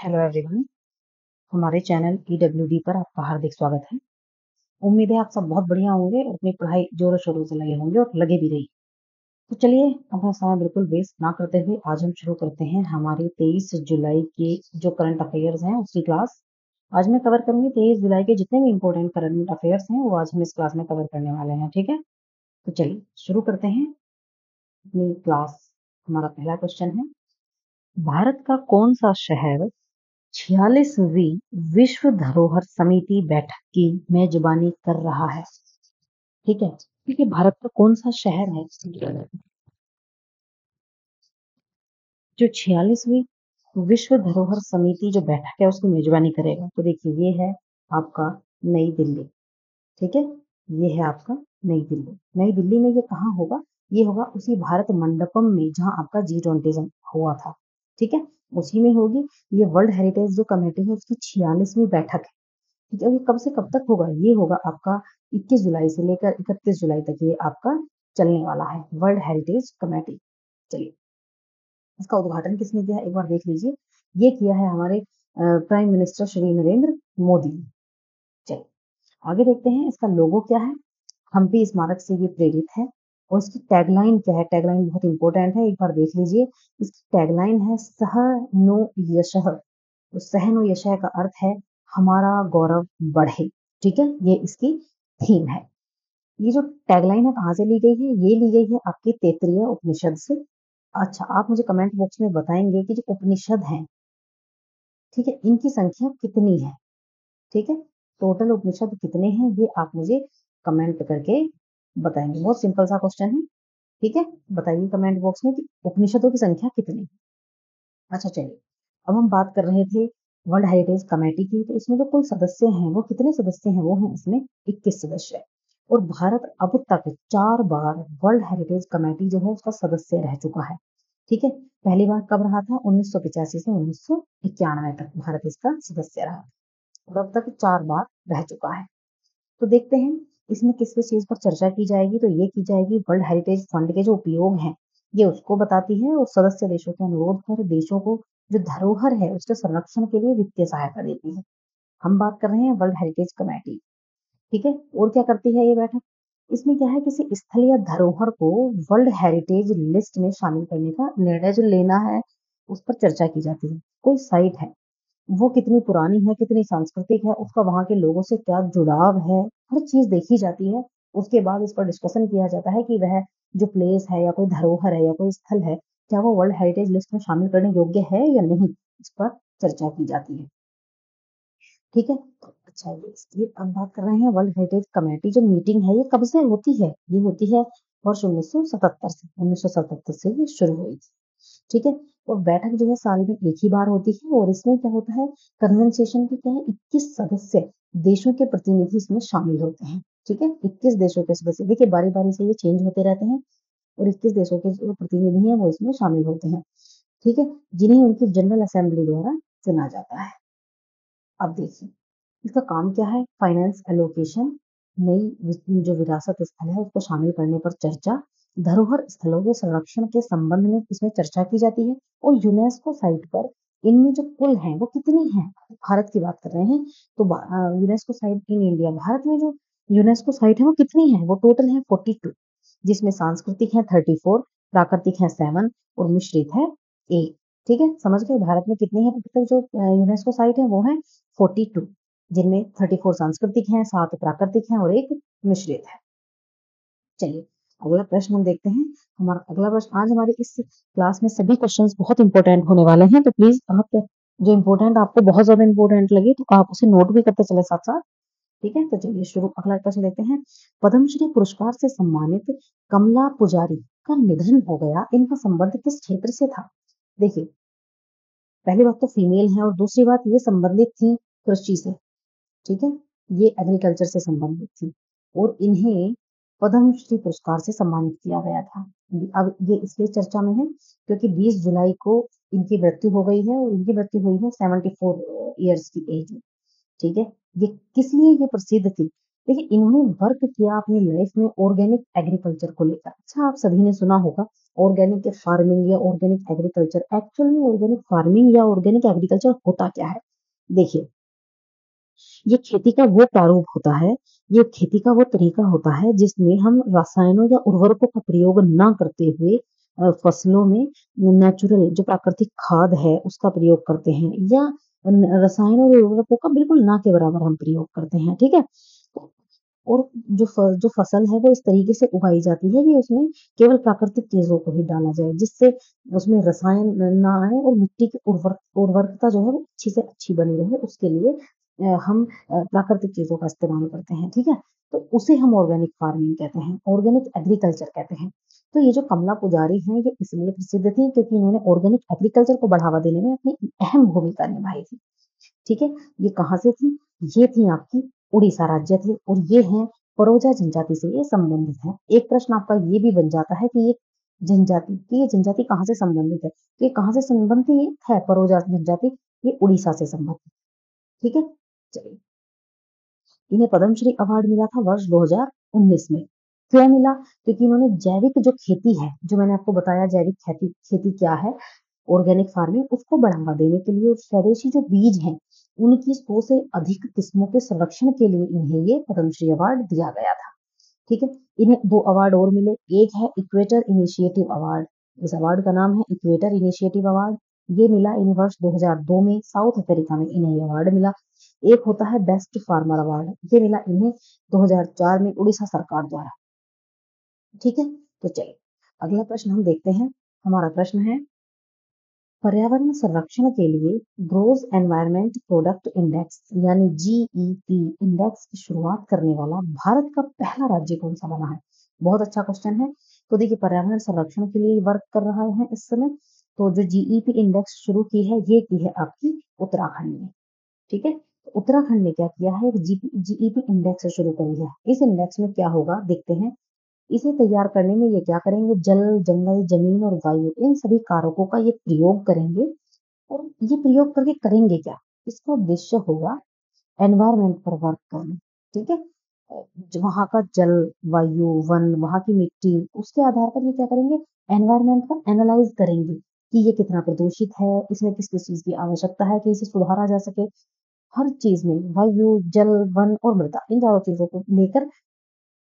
Hello everyone, हमारे channel EWD पर आपका हार्दिक स्वागत है। उम्मीद है आप सब बहुत बढ़िया होंगे और अपनी पढ़ाई जोरों शोरों से लगे होंगे और लगे भी रही। तो चलिए अपना समय बिल्कुल वेस्ट ना करते हुए आज हम शुरू करते हैं हमारी 23 जुलाई की जो करंट अफेयर्स हैं उसकी क्लास। आज मैं कवर करूंगी 23 जुलाई के जितने भी इम्पोर्टेंट करंट अफेयर्स हैं वो आज हम इस क्लास में कवर करने वाले हैं। ठीक है, तो चलिए शुरू करते हैं अपनी क्लास। हमारा पहला क्वेश्चन है, भारत का कौन सा शहर 46वीं विश्व धरोहर समिति बैठक की मेजबानी कर रहा है? ठीक है, क्योंकि भारत का कौन सा शहर है जो 46वीं विश्व धरोहर समिति जो बैठक है उसकी मेजबानी करेगा? तो देखिए ये है आपका नई दिल्ली। ठीक है, ये है आपका नई दिल्ली। नई दिल्ली में ये कहाँ होगा? ये होगा उसी भारत मंडपम में जहाँ आपका G20 हुआ था। ठीक है, उसी में होगी। ये वर्ल्ड हेरिटेज जो कमेटी है उसकी 46वीं बैठक है। ठीक है, ये कब से कब तक होगा? ये होगा आपका 21 जुलाई से लेकर 31 जुलाई तक ये आपका चलने वाला है, वर्ल्ड हेरिटेज कमेटी। चलिए, इसका उद्घाटन किसने किया एक बार देख लीजिए। ये किया है हमारे प्राइम मिनिस्टर श्री नरेंद्र मोदी। चलिए आगे देखते हैं इसका लोगो क्या है। हम्पी स्मारक से ये प्रेरित है। और इसकी टैगलाइन क्या है? टैगलाइन बहुत इंपॉर्टेंट है, एक बार देख लीजिए। इसकी टैगलाइन है सह नो यशः। तो सहनो यशः का अर्थ है हमारा गौरव बढ़े। ठीक है, ये इसकी थीम है। ये जो टैगलाइन है कहाँ से ली गई है? ये ली गई है आपकी तैत्तिरीय उपनिषद से। अच्छा, आप मुझे कमेंट बॉक्स में बताएंगे कि जो उपनिषद हैं, ठीक है, इनकी संख्या कितनी है? ठीक है, टोटल उपनिषद कितने हैं ये आप मुझे कमेंट करके बताएंगे। बहुत सिंपल सा क्वेश्चन है। ठीक है, बताइए कमेंट बॉक्स में कि उपनिषदों की संख्या कितनी है। अच्छा चलिए, अब हम बात कर रहे थे वर्ल्ड हेरिटेज कमेटी की। तो इसमें जो कुल सदस्य हैं वो कितने सदस्य हैं? वो हैं इसमें 21 सदस्य। और भारत अब तक 4 बार वर्ल्ड हेरिटेज कमेटी जो है उसका सदस्य रह चुका है। ठीक है, पहली बार कब रहा था? 1985 से 1991 तक भारत इसका सदस्य रहा और अब तक 4 बार रह चुका है। तो देखते हैं इसमें किस किस चीज पर चर्चा की जाएगी। तो ये की जाएगी वर्ल्ड हेरिटेज फंड के जो उपयोग हैं ये उसको बताती है, और सदस्य देशों के अनुरोध पर देशों को जो धरोहर है उसके संरक्षण के लिए वित्तीय सहायता देती है। हम बात कर रहे हैं वर्ल्ड हेरिटेज कमेटी। ठीक है, और क्या करती है ये बैठक? इसमें क्या है, किसी स्थल या धरोहर को वर्ल्ड हेरिटेज लिस्ट में शामिल करने का निर्णय जो लेना है उस पर चर्चा की जाती है। कोई साइट है वो कितनी पुरानी है, कितनी सांस्कृतिक है, उसका वहाँ के लोगों से क्या जुड़ाव है, हर चीज देखी जाती है। उसके बाद इस पर डिस्कशन किया जाता है कि वह जो प्लेस है या कोई धरोहर है या कोई स्थल है क्या वो वर्ल्ड हेरिटेज लिस्ट में शामिल करने योग्य है या नहीं, इस पर चर्चा की जाती है। ठीक है, तो अच्छा ये अब बात कर रहे हैं वर्ल्ड हेरिटेज कमेटी जो मीटिंग है ये कब से होती है? ये होती है वर्ष 1977 से। 1977 से ये शुरू हुई थी। ठीक है, और बैठक जो है साल में एक ही बार होती है। और इसमें क्या होता है, कन्वेंसेशन के क्या है 21 सदस्य देशों के प्रतिनिधि इसमें शामिल होते हैं। ठीक है, 21 देशों के सदस्य, देखिए बारी बारी से ये चेंज होते रहते हैं और 21 देशों के जो प्रतिनिधि हैं वो इसमें शामिल होते हैं। ठीक है, जिन्हें उनकी जनरल असेंबली द्वारा चुना जाता है। अब देखिए इसका काम क्या है, फाइनेंस एलोकेशन, नई जो विरासत स्थल है उसको शामिल करने पर चर्चा, धरोहर स्थलों के संरक्षण के संबंध में इसमें चर्चा की जाती है। और यूनेस्को साइट पर इनमें जो कुल हैं वो कितनी हैं? भारत की बात कर रहे हैं तो UNESCO site in India, Bharat में जो यूनेस्को साइट है वो कितनी है? वो टोटल है 42, जिसमें सांस्कृतिक है 34, प्राकृतिक है 7 और मिश्रित है 8। ठीक है, समझ गए भारत में कितनी है टोटल जो यूनेस्को साइट है? वो है 42, जिनमें 34 सांस्कृतिक हैं, 7 प्राकृतिक हैं और 1 मिश्रित है। चलिए अगला प्रश्न हम देखते हैं। हमारा अगला प्रश्न, आज हमारे इस क्लास में सभी क्वेश्चंस बहुत इंपॉर्टेंट होने वाले हैं, तो प्लीज आप जो इम्पोर्टेंट आपको बहुत ज्यादा इंपॉर्टेंट लगे तो आप उसे नोट भी करते चले साथ साथ। ठीक है, तो चलिए शुरू अगला प्रश्न लेते हैं। पद्मश्री पुरस्कार से सम्मानित कमला पुजारी का निधन हो गया, इनका संबंध किस क्षेत्र से था? देखिए पहली बात तो फीमेल है और दूसरी बात ये संबंधित थी कृषि से। ठीक है, ये एग्रीकल्चर से संबंधित थी और इन्हें पद्मश्री पुरस्कार से सम्मानित किया गया था। अब ये इसलिए चर्चा में है क्योंकि 20 जुलाई को इनकी मृत्यु हो गई है और इनकी मृत्यु हुई है 74 ईयर्स की एज में। ठीक है, ये किस लिए ये प्रसिद्ध थी? देखिए इन्होंने वर्क किया अपनी लाइफ में ऑर्गेनिक एग्रीकल्चर को लेकर। अच्छा आप सभी ने सुना होगा ऑर्गेनिक फार्मिंग या ऑर्गेनिक एग्रीकल्चर। एक्चुअल में ऑर्गेनिक फार्मिंग या ऑर्गेनिक एग्रीकल्चर होता क्या है? देखिए ये खेती का वो प्रारूप होता है, ये खेती का वो तरीका होता है जिसमें हम रसायनों या उर्वरकों का प्रयोग ना करते हुए फसलों में नेचुरल जो प्राकृतिक खाद है उसका प्रयोग करते हैं, या रसायनों और उर्वरकों का बिल्कुल ना के बराबर हम प्रयोग करते हैं, ठीक है। और जो फसल है वो इस तरीके से उगाई जाती है कि उसमें केवल प्राकृतिक चीजों को ही डाला जाए, जिससे उसमें रसायन ना आए और मिट्टी की उर्वरकता जो है वो अच्छी से अच्छी बनी रहे। उसके लिए हम प्राकृतिक चीजों का इस्तेमाल करते हैं, ठीक है। तो उसे हम ऑर्गेनिक फार्मिंग कहते हैं, ऑर्गेनिक एग्रीकल्चर कहते हैं। तो ये जो कमला पुजारी हैं ये इसलिए प्रसिद्ध थी क्योंकि इन्होंने ऑर्गेनिक एग्रीकल्चर को बढ़ावा देने में अपनी अहम भूमिका निभाई थी, ठीक है। ये कहाँ से थी? ये थी आपकी उड़ीसा राज्य थे, और ये हैं परोजा जनजाति से ये संबंधित है। एक प्रश्न आपका ये भी बन जाता है कि ये जनजाति कहाँ से संबंधित है? तो ये कहाँ से संबंधित है परोजा जनजाति? ये उड़ीसा से संबंधित, ठीक है। चलिए, इन्हें पद्मश्री अवार्ड मिला था वर्ष 2019 में। क्यों मिला? क्योंकि इन्होंने जैविक जो खेती है, जो मैंने आपको बताया जैविक खेती खेती क्या है, ऑर्गेनिक फार्मिंग, उसको बढ़ावा देने के लिए स्वदेशी जो बीज हैं उनकी 100 से अधिक किस्मों के संरक्षण के लिए इन्हें ये पद्मश्री अवार्ड दिया गया था, ठीक है। इन्हें 2 अवार्ड और मिले। एक है इक्वेटर इनिशिएटिव अवार्ड। इस अवार्ड का नाम है इक्वेटर इनिशिएटिव अवार्ड। ये मिला इन्हें वर्ष 2002 में साउथ अफ्रीका में इन्हें ये अवार्ड मिला। एक होता है बेस्ट फार्मर अवार्ड, ये मिला इन्हें 2004 में उड़ीसा सरकार द्वारा, ठीक है। तो चलिए अगला प्रश्न हम देखते हैं। हमारा प्रश्न है पर्यावरण संरक्षण के लिए ग्रोस एनवायरनमेंट प्रोडक्ट इंडेक्स यानी जीईपी इंडेक्स की शुरुआत करने वाला भारत का पहला राज्य कौन सा बना है? बहुत अच्छा क्वेश्चन है। तो देखिए पर्यावरण संरक्षण के लिए वर्क कर रहा है इस समय। तो जो जीईपी इंडेक्स शुरू की है ये की है आपकी उत्तराखंड ने, ठीक है। तो उत्तराखंड ने क्या किया है, एक जीईपी इंडेक्स शुरू करी है। इस इंडेक्स में क्या होगा देखते हैं। इसे तैयार करने में ये क्या करेंगे, जल, जंगल, जमीन और वायु इन सभी कारकों का ये प्रयोग करेंगे। और ये प्रयोग करके करेंगे क्या? इसका उद्देश्य होगा एनवायरनमेंट पर वर्क करना, ठीक है। वहां का जल, वायु, वन, वहां की मिट्टी, उसके आधार पर ये क्या करेंगे, एनवायरनमेंट का एनालाइज करेंगे कि ये कितना प्रदूषित है, इसमें किस किस चीज की आवश्यकता है कि इसे सुधारा जा सके। हर चीज में वायु, जल, वन और मृदा इन चारों चीजों को लेकर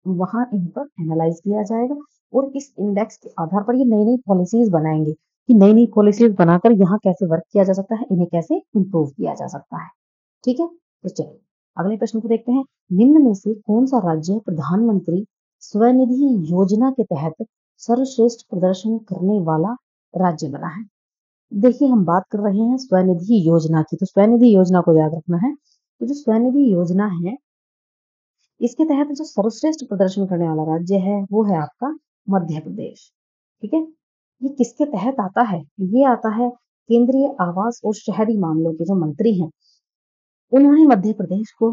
वहां इन पर एनालाइज किया जाएगा। और इस इंडेक्स के आधार पर ये नई नई पॉलिसीज बनाएंगे कि नई नई पॉलिसीज बनाकर यहाँ कैसे वर्क किया जा सकता है, इन्हें कैसे इम्प्रूव किया जा सकता है, ठीक है। तो चलिए अगले प्रश्न को देखते हैं। निम्न में से कौन सा राज्य प्रधानमंत्री स्वनिधि योजना के तहत सर्वश्रेष्ठ प्रदर्शन करने वाला राज्य बना है? देखिए हम बात कर रहे हैं स्वनिधि योजना की, तो स्वनिधि योजना को याद रखना है। तो जो स्वनिधि योजना है इसके तहत जो सर्वश्रेष्ठ प्रदर्शन करने वाला राज्य है वो है आपका मध्य प्रदेश, ठीक है। ये किसके तहत आता है? ये आता है केंद्रीय आवास और शहरी मामलों के जो मंत्री हैं उन्होंने मध्य प्रदेश को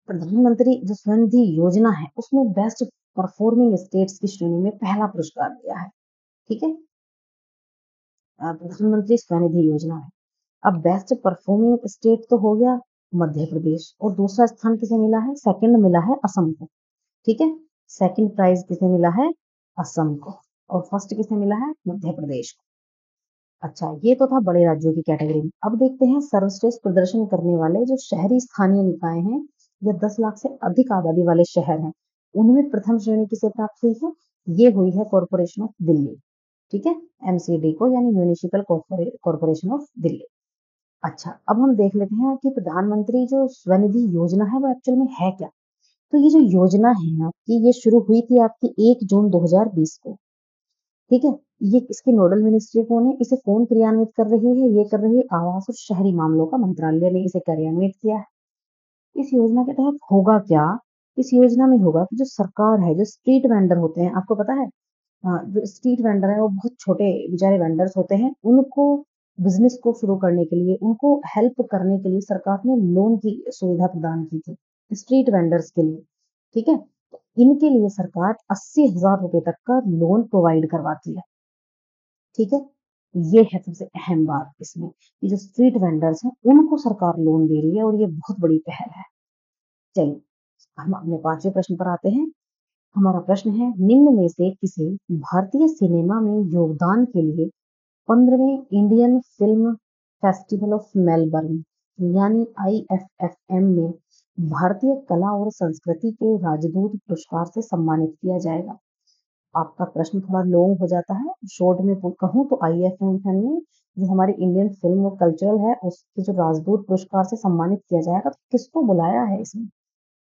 प्रधानमंत्री जो स्वनिधि योजना है उसमें बेस्ट परफॉर्मिंग स्टेट्स की श्रेणी में पहला पुरस्कार दिया है, ठीक है। प्रधानमंत्री स्वनिधि योजना है। अब बेस्ट परफॉर्मिंग स्टेट तो हो गया मध्य प्रदेश, और दूसरा स्थान किसे मिला है? सेकंड मिला है असम को, ठीक है। सेकंड प्राइज किसे मिला है? असम को। और फर्स्ट किसे मिला है? मध्य प्रदेश को। अच्छा ये तो था बड़े राज्यों की कैटेगरी में। अब देखते हैं सर्वश्रेष्ठ प्रदर्शन करने वाले जो शहरी स्थानीय निकाय हैं या 10 लाख से अधिक आबादी वाले शहर हैं उनमें प्रथम श्रेणी किसे प्राप्त हुई है? ये हुई है कॉरपोरेशन ऑफ दिल्ली, ठीक है। एमसीडी को यानी म्यूनिसिपल कॉरपोरेशन ऑफ दिल्ली। अच्छा अब हम देख लेते हैं कि प्रधानमंत्री जो स्वनिधि योजना है वो एक्चुअल में है क्या। तो ये जो योजना है आपकी ये शुरू हुई थी आपकी 1 जून 2020 को, ठीक है। ये इसकी नोडल मिनिस्ट्री कौन है, इसे कौन क्रियान्वित कर रही है? ये कर रही है आवास और शहरी मामलों का मंत्रालय ने इसे क्रियान्वित किया है। इस योजना के तहत होगा क्या? इस योजना में होगा कि जो सरकार है, जो स्ट्रीट वेंडर होते हैं, आपको पता है जो स्ट्रीट वेंडर है वो बहुत छोटे बेचारे वेंडर्स होते हैं, उनको बिजनेस को शुरू करने के लिए, उनको हेल्प करने के लिए सरकार ने लोन की सुविधा प्रदान की थी स्ट्रीट वेंडर्स के लिए, ठीक है। तो इनके लिए सरकार 80,000 रुपए तक का लोन प्रोवाइड करवाती है, ठीक है। ये है सबसे अहम बात इसमें कि जो स्ट्रीट वेंडर्स हैं उनको सरकार लोन दे रही है और ये बहुत बड़ी पहल है। चलिए हम अपने 5वें प्रश्न पर आते हैं। हमारा प्रश्न है, निम्न में से किसी भारतीय सिनेमा में योगदान के लिए 15वें Indian film festival of Melbourne यानी IFFM में भारतीय कला और संस्कृति के राजदूत पुरस्कार से सम्मानित किया जाएगा। आपका प्रश्न थोड़ा लॉन्ग हो जाता है, शॉर्ट में कहूँ तो IFFM में जो हमारी इंडियन फिल्म और कल्चरल है उसके जो राजदूत पुरस्कार से सम्मानित किया जाएगा, तो किसको बुलाया है इसमें?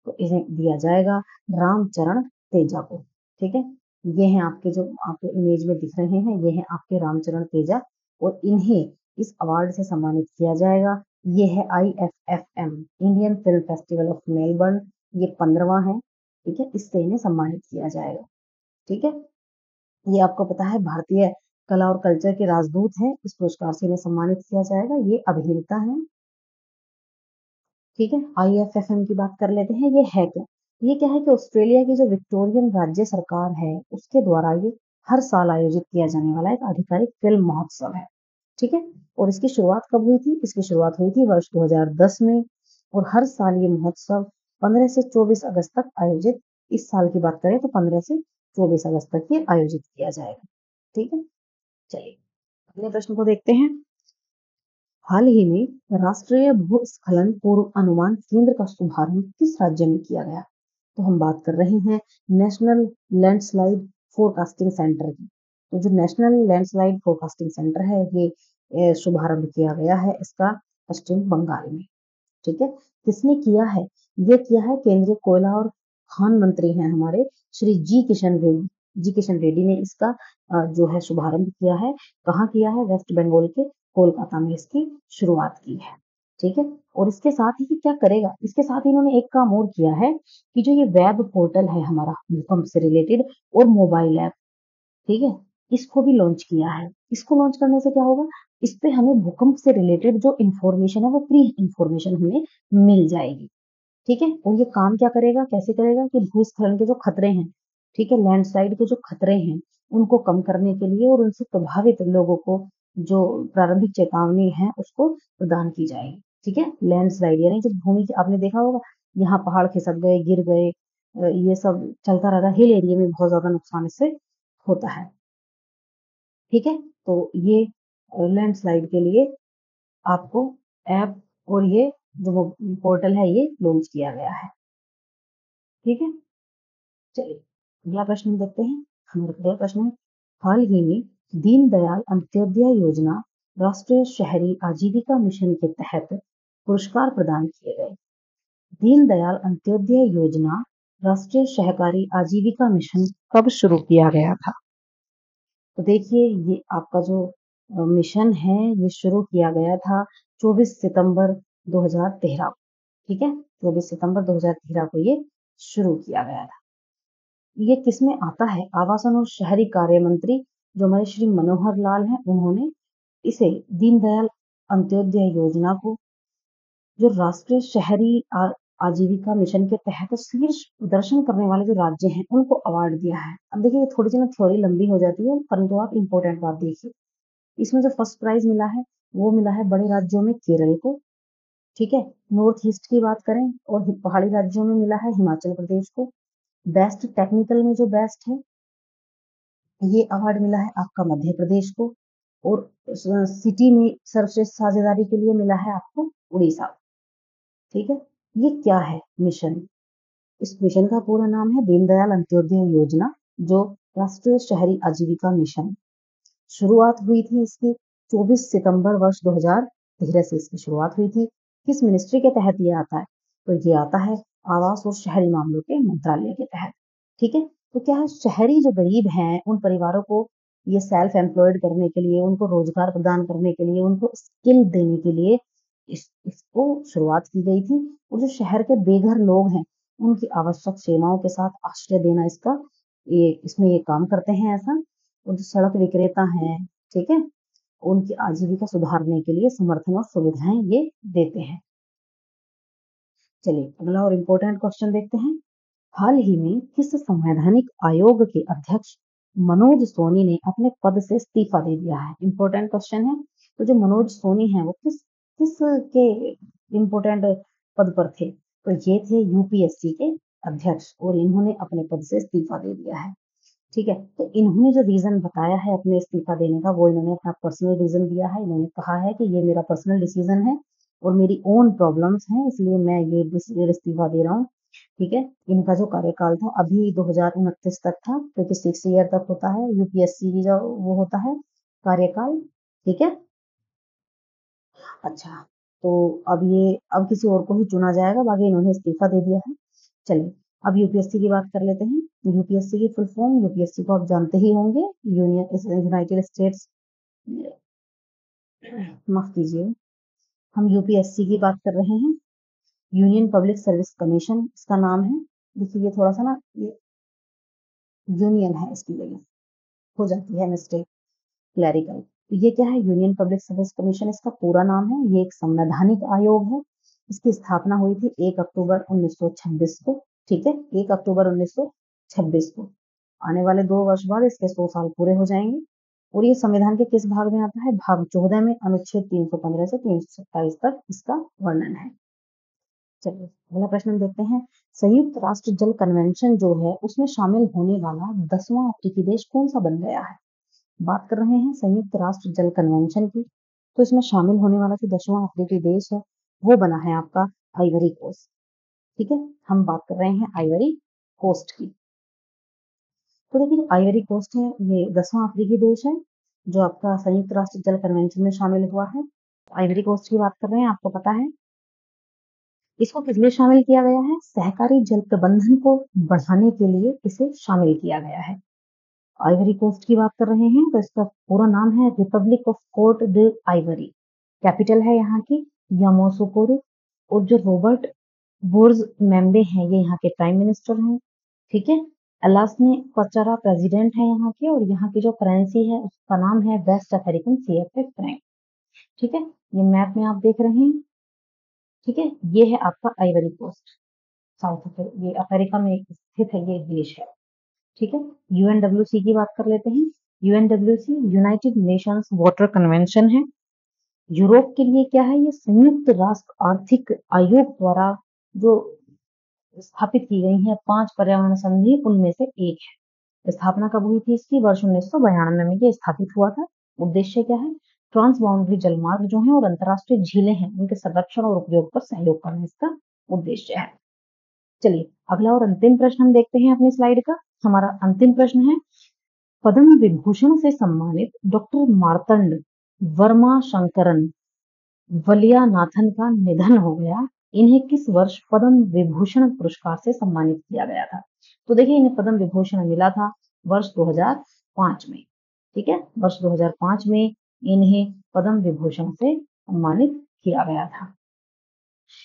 तो इन्हें दिया जाएगा रामचरण तेजा को। ठीक है, ये हैं आपके जो आपको इमेज में दिख रहे हैं, ये हैं आपके रामचरण तेजा और इन्हें इस अवार्ड से सम्मानित किया जाएगा। ये है IFFM Indian film festival of Melbourne, ये 15वां है। ठीक है, इससे इन्हें सम्मानित किया जाएगा। ठीक है, ये आपको पता है भारतीय कला और कल्चर के राजदूत हैं, इस पुरस्कार से इन्हें सम्मानित किया जाएगा। ये अभिनेता हैं। ठीक है, IFFM की बात कर लेते हैं, ये है क्या? ये क्या है कि ऑस्ट्रेलिया की जो विक्टोरियन राज्य सरकार है उसके द्वारा ये हर साल आयोजित किया जाने वाला एक आधिकारिक फिल्म महोत्सव है। ठीक है, और इसकी शुरुआत कब हुई थी? इसकी शुरुआत हुई थी वर्ष 2010 में और हर साल ये महोत्सव 15 से 24 अगस्त तक आयोजित, इस साल की बात करें तो 15 से 24 अगस्त तक ये आयोजित किया जाएगा। ठीक है, चलिए अगले प्रश्न को देखते हैं। हाल ही में राष्ट्रीय भूस्खलन पूर्व अनुमान केंद्र का शुभारंभ किस राज्य में किया गया? तो हम बात कर रहे हैं नेशनल लैंडस्लाइड फोरकास्टिंग सेंटर की। तो जो नेशनल लैंडस्लाइड फोरकास्टिंग सेंटर है ये शुभारंभ किया गया है इसका पश्चिम बंगाल में। ठीक है, किसने किया है? ये किया है केंद्रीय कोयला और खान मंत्री हैं हमारे श्री जी किशन रेड्डी। जी किशन रेड्डी ने इसका जो है शुभारंभ किया है। कहाँ किया है? वेस्ट बंगाल के कोलकाता में इसकी शुरुआत की है। ठीक है, और इसके साथ ही क्या करेगा? इसके साथ ही इन्होंने एक काम और किया है कि जो ये वेब पोर्टल है हमारा भूकंप से रिलेटेड और मोबाइल ऐप, ठीक है, इसको भी लॉन्च किया है। इसको लॉन्च करने से क्या होगा? इस पे हमें भूकंप से रिलेटेड जो इंफॉर्मेशन है वो प्री इंफॉर्मेशन हमें मिल जाएगी। ठीक है, और ये काम क्या करेगा, कैसे करेगा कि भूस्खलन के जो खतरे हैं, ठीक है, लैंडस्लाइड के जो खतरे हैं उनको कम करने के लिए और उनसे प्रभावित लोगों को जो प्रारंभिक चेतावनी है उसको प्रदान की जाएगी। ठीक है, लैंडस्लाइड यानी जब भूमि आपने देखा होगा यहाँ पहाड़ खिसक गए, गिर गए, ये सब चलता रहता है, हिल एरिया में बहुत ज्यादा नुकसान इससे होता है। ठीक है, तो ये लैंडस्लाइड के लिए आपको ऐप और ये जो पोर्टल है ये लॉन्च किया गया है। ठीक है, चलिए अगला प्रश्न हम देखते हैं। हमारा अगला प्रश्न है, हाल ही में दीनदयाल अंत्योदय योजना राष्ट्रीय शहरी आजीविका मिशन के तहत पुरस्कार प्रदान किए गए। दीनदयाल अंत्योदय योजना राष्ट्रीय सहकारी आजीविका मिशन कब शुरू किया गया था? तो देखिए ये आपका जो मिशन है ये शुरू किया गया था 24 सितंबर 2013 को। ठीक है, 24 सितंबर 2013 को ये शुरू किया गया था। ये किसमें आता है? आवासन और शहरी कार्य मंत्री जो हमारे श्री मनोहर लाल हैं उन्होंने इसे दीनदयाल अंत्योदय योजना को जो राष्ट्रीय शहरी आजीविका मिशन के तहत शीर्ष प्रदर्शन करने वाले जो राज्य हैं उनको अवार्ड दिया है। अब देखिए थोड़ी सी ना थ्योरी लंबी हो जाती है परंतु आप इंपॉर्टेंट बात देखिए। इसमें जो फर्स्ट प्राइज मिला है वो मिला है बड़े राज्यों में केरल को। ठीक है, नॉर्थ ईस्ट की बात करें और पहाड़ी राज्यों में मिला है हिमाचल प्रदेश को। बेस्ट टेक्निकल में जो बेस्ट है ये अवार्ड मिला है आपका मध्य प्रदेश को और सिटी में सर्वश्रेष्ठ साझेदारी के लिए मिला है आपको उड़ीसा। ठीक है, ये क्या है मिशन? इस मिशन का पूरा नाम है दीनदयाल अंत्योदय योजना जो राष्ट्रीय शहरी आजीविका मिशन। शुरुआत हुई थी इसकी 24 सितंबर वर्ष 2013 से इसकी शुरुआत हुई थी। किस मिनिस्ट्री के तहत ये आता है? तो ये आता है आवास और शहरी मामलों के मंत्रालय के तहत। ठीक है, तो क्या है शहरी जो गरीब हैं उन परिवारों को ये सेल्फ एम्प्लॉयड करने के लिए, उनको रोजगार प्रदान करने के लिए, उनको स्किल देने के लिए इसको शुरुआत की गई थी। और जो शहर के बेघर लोग हैं उनकी आवश्यक सेवाओं के साथ आश्रय देना इसका ये इसमें ये काम करते हैं ऐसा। और जो सड़क विक्रेता हैं, ठीक है, उनकी आजीविका सुधारने के लिए समर्थन और सुविधाएं ये देते हैं। चलिए अगला और इम्पोर्टेंट क्वेश्चन देखते हैं। हाल ही में किस संवैधानिक आयोग के अध्यक्ष मनोज सोनी ने अपने पद से इस्तीफा दे दिया है? इम्पोर्टेंट क्वेश्चन है। तो जो मनोज सोनी है वो किस किस के इम्पोर्टेंट पद पर थे? तो ये थे यूपीएससी के अध्यक्ष, और इन्होंने अपने पद से इस्तीफा दे दिया है। ठीक है, तो इन्होंने जो रीजन बताया है अपने इस्तीफा देने का, वो इन्होंने अपना पर्सनल रीजन दिया है। इन्होंने कहा है कि ये मेरा पर्सनल डिसीजन है और मेरी ओन प्रॉब्लम्स हैं, इसलिए मैं ये इस्तीफा दे रहा हूँ। ठीक है, इनका जो कार्यकाल था अभी 2029 तक था, क्योंकि 6 ईयर तक होता है यूपीएससी की जो वो होता है कार्यकाल। ठीक है, अच्छा, तो अब किसी और को ही चुना जाएगा, बाकी इन्होंने इस्तीफा दे दिया है। चलिए, अब यूपीएससी की बात कर लेते हैं। यूपीएससी की फुल फॉर्म, यूपीएससी को आप जानते ही होंगे, यूनाइटेड स्टेट्स, माफ कीजिए, हम यूपीएससी की बात कर रहे हैं, यूनियन पब्लिक सर्विस कमीशन इसका नाम है। देखिए ये थोड़ा सा ना ये यूनियन है, इसकी वजह हो जाती है मिस्टेक क्लैरिकल। तो ये क्या है, यूनियन पब्लिक सर्विस कमीशन इसका पूरा नाम है। ये एक संवैधानिक आयोग है। इसकी स्थापना हुई थी 1 अक्टूबर 1926 को। ठीक है, 1 अक्टूबर 1926 को। आने वाले 2 वर्ष बाद इसके 100 साल पूरे हो जाएंगे। और ये संविधान के किस भाग में आता है, भाग 14 में, अनुच्छेद 315 से 327 तक इसका वर्णन है। चलिए, अगला प्रश्न हम देखते हैं। संयुक्त राष्ट्र जल कन्वेंशन जो है उसमें शामिल होने वाला 10वां अफ्रीकी देश कौन सा बन गया है। बात कर रहे हैं संयुक्त राष्ट्र जल कन्वेंशन की, तो इसमें शामिल होने वाला जो 10वां अफ्रीकी देश है वो बना है आपका आइवरी कोस्ट। ठीक है, हम बात कर रहे हैं आइवरी कोस्ट की। तो देखिए, आइवरी कोस्ट है, ये 10वां अफ्रीकी देश है जो आपका संयुक्त राष्ट्र जल कन्वेंशन में शामिल हुआ है। आइवरी कोस्ट की बात कर रहे हैं, आपको पता है इसको किस लिए शामिल किया गया है, सहकारी जल प्रबंधन को बढ़ाने के लिए इसे शामिल किया गया है। आइवरी कोस्ट की बात कर रहे हैं, तो इसका पूरा नाम है Republic of Cote d'Ivoire. Capital है यहाँ की यामोसुकुरो, और जो रॉबर्ट बुर्ज मेम्बे हैं ये यहाँ के प्राइम मिनिस्टर हैं। ठीक है, अलास्ने क्वाचारा प्रेसिडेंट है यहाँ के, और यहाँ की जो करेंसी है उसका नाम है वेस्ट अफ्रीकन सीएफए फ्रैंक। ठीक है, ये मैप में आप देख रहे हैं। ठीक है, ये है आपका आइवरी कोस्ट, साउथ अफ्रीका, ये अफ्रीका में स्थित है ये देश है। ठीक है, यूएनडब्ल्यूसी की बात कर लेते हैं। यूएनडब्ल्यूसी यूनाइटेड नेशंस वाटर कन्वेंशन है। यूरोप के लिए क्या है, ये संयुक्त राष्ट्र आर्थिक आयोग द्वारा जो स्थापित की गई है 5 पर्यावरण संधि उनमें से एक है। स्थापना कब हुई थी इसकी, वर्ष 1992 में ये स्थापित हुआ था। उद्देश्य क्या है, ट्रांस बाउंड्री जलमार्ग जो है और अंतरराष्ट्रीय झीलें हैं उनके संरक्षण और उपयोग पर सहयोग करना इसका उद्देश्य है। चलिए, अगला और अंतिम प्रश्न हम देखते हैं अपनी स्लाइड का। हमारा अंतिम प्रश्न है, पद्म विभूषण से सम्मानित डॉक्टर मार्तंड वर्मा शंकरन वलियानाथन का निधन हो गया। इन्हें किस वर्ष पद्म विभूषण पुरस्कार से सम्मानित किया गया था। तो देखिए, इन्हें पद्म विभूषण मिला था वर्ष 2005 में। ठीक है, वर्ष 2005 में इन्हें पद्म विभूषण से सम्मानित किया गया था।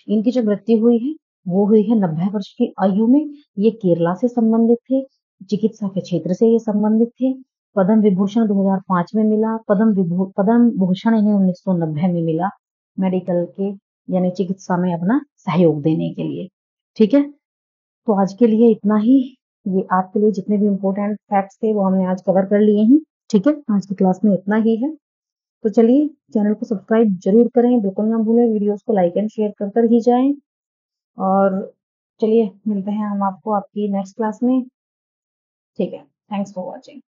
इनकी जो मृत्यु हुई है वो हुई है 90 वर्ष की आयु में। ये केरला से संबंधित थे, चिकित्सा के क्षेत्र से ये संबंधित थे। पद्म विभूषण 2005 में मिला, पद्म भूषण इन्हें 1990 में मिला, मेडिकल के यानी चिकित्सा में अपना सहयोग देने के लिए। ठीक है, तो आज के लिए इतना ही। ये आपके लिए जितने भी इम्पोर्टेंट फैक्ट्स थे वो हमने आज कवर कर लिए हैं। ठीक है, आज की क्लास में इतना ही है। तो चलिए, चैनल को सब्सक्राइब जरूर करें, बिल्कुल ना भूलें, वीडियोस को लाइक एंड शेयर कर ही जाएं। और चलिए, मिलते हैं हम आपको आपकी नेक्स्ट क्लास में। ठीक है, थैंक्स फॉर वॉचिंग।